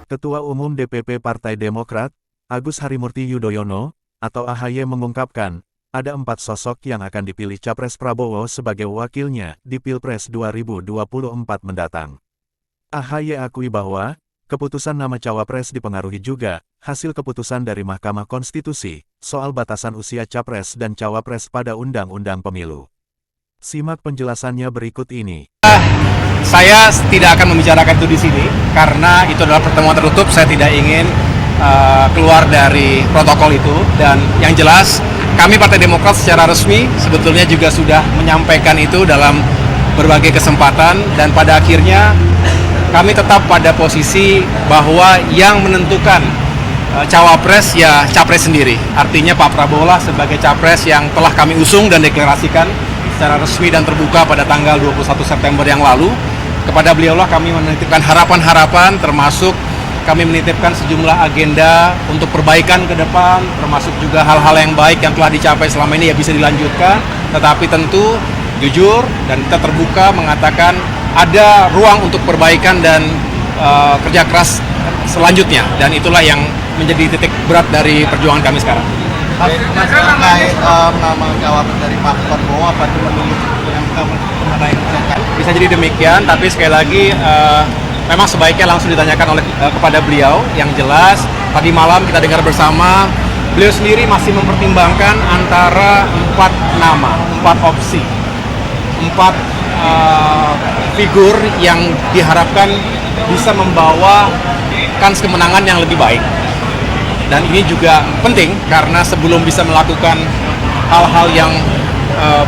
Ketua Umum DPP Partai Demokrat, Agus Harimurti Yudhoyono, atau AHY mengungkapkan, ada 4 sosok yang akan dipilih Capres Prabowo sebagai wakilnya di Pilpres 2024 mendatang. AHY akui bahwa, keputusan nama Cawapres dipengaruhi juga, hasil keputusan dari Mahkamah Konstitusi, soal batasan usia Capres dan Cawapres pada Undang-Undang Pemilu. Simak penjelasannya berikut ini. Saya tidak akan membicarakan itu di sini karena itu adalah pertemuan tertutup. Saya tidak ingin keluar dari protokol itu. Dan yang jelas, kami Partai Demokrat secara resmi sebetulnya juga sudah menyampaikan itu dalam berbagai kesempatan. Dan pada akhirnya kami tetap pada posisi bahwa yang menentukan Cawapres ya Capres sendiri. Artinya Pak Prabowo lah sebagai Capres yang telah kami usung dan deklarasikan secara resmi dan terbuka pada tanggal 21 September yang lalu. Kepada beliaulah kami menitipkan harapan-harapan, termasuk kami menitipkan sejumlah agenda untuk perbaikan ke depan, termasuk juga hal-hal yang baik yang telah dicapai selama ini ya bisa dilanjutkan. Tetapi tentu jujur dan kita terbuka mengatakan ada ruang untuk perbaikan dan kerja keras selanjutnya. Dan itulah yang menjadi titik berat dari perjuangan kami sekarang. Terkait nama Cawapres dari Pak Prabowo, apa itu menunggu yang mengenai kebijakan? Bisa jadi demikian, tapi sekali lagi memang sebaiknya langsung ditanyakan oleh kepada beliau. Yang jelas tadi malam kita dengar bersama, beliau sendiri masih mempertimbangkan antara 4 nama, 4 opsi, 4 figur yang diharapkan bisa membawa kans kemenangan yang lebih baik. Dan ini juga penting karena sebelum bisa melakukan hal-hal yang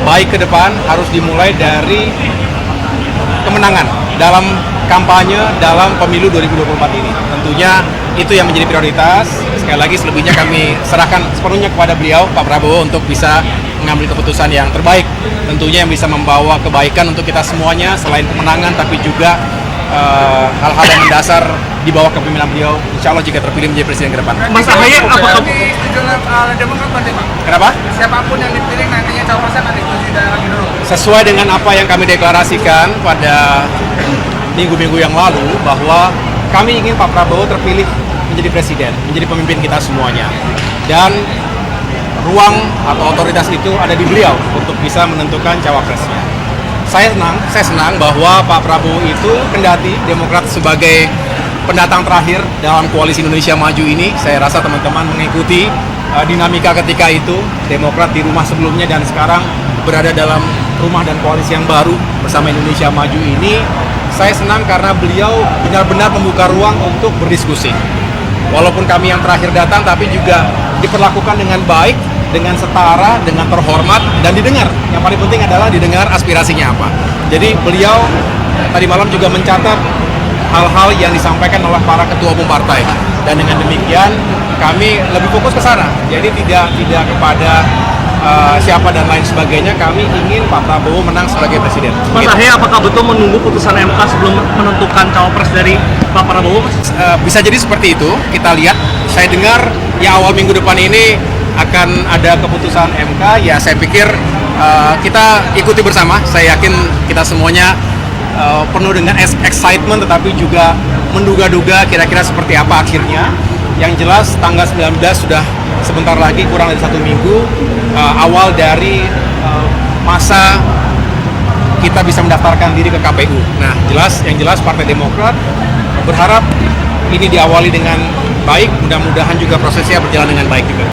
baik ke depan harus dimulai dari kemenangan dalam kampanye dalam pemilu 2024 ini. Tentunya itu yang menjadi prioritas. Sekali lagi selebihnya kami serahkan sepenuhnya kepada beliau, Pak Prabowo, untuk bisa mengambil keputusan yang terbaik. Tentunya yang bisa membawa kebaikan untuk kita semuanya selain kemenangan, tapi juga hal-hal yang mendasar di bawah kepemimpinan beliau, insya Allah jika terpilih menjadi presiden ke depan. Mas AHY, apakah setuju Demokrat nanti, Pak? Kenapa? Siapapun yang dipilih nantinya cawapresnya akan disetujui lagi dulu. Sesuai dengan apa yang kami deklarasikan pada minggu-minggu yang lalu, bahwa kami ingin Pak Prabowo terpilih menjadi presiden, menjadi pemimpin kita semuanya. Dan ruang atau otoritas itu ada di beliau untuk bisa menentukan cawapresnya. Saya senang bahwa Pak Prabowo itu kendati Demokrat sebagai pendatang terakhir dalam koalisi Indonesia Maju ini, saya rasa teman-teman mengikuti dinamika ketika itu. Demokrat di rumah sebelumnya dan sekarang berada dalam rumah dan koalisi yang baru bersama Indonesia Maju ini. Saya senang karena beliau benar-benar membuka ruang untuk berdiskusi. Walaupun kami yang terakhir datang, tapi juga diperlakukan dengan baik, dengan setara, dengan terhormat, dan didengar. Yang paling penting adalah didengar aspirasinya apa. Jadi beliau tadi malam juga mencatat hal-hal yang disampaikan oleh para ketua umum partai. Dan dengan demikian kami lebih fokus ke sana. Jadi tidak kepada siapa dan lain sebagainya. Kami ingin Pak Prabowo menang sebagai presiden. Mas AHY, apakah betul menunggu putusan MK sebelum menentukan cawapres dari Pak Prabowo? Bisa jadi seperti itu. Kita lihat. Saya dengar ya awal minggu depan ini akan ada keputusan MK. Ya saya pikir kita ikuti bersama. Saya yakin kita semuanya penuh dengan excitement, tetapi juga menduga-duga kira-kira seperti apa akhirnya. Yang jelas tanggal 19 sudah sebentar lagi, kurang dari 1 minggu, awal dari masa kita bisa mendaftarkan diri ke KPU. Nah, yang jelas Partai Demokrat berharap ini diawali dengan baik, mudah-mudahan juga prosesnya berjalan dengan baik juga.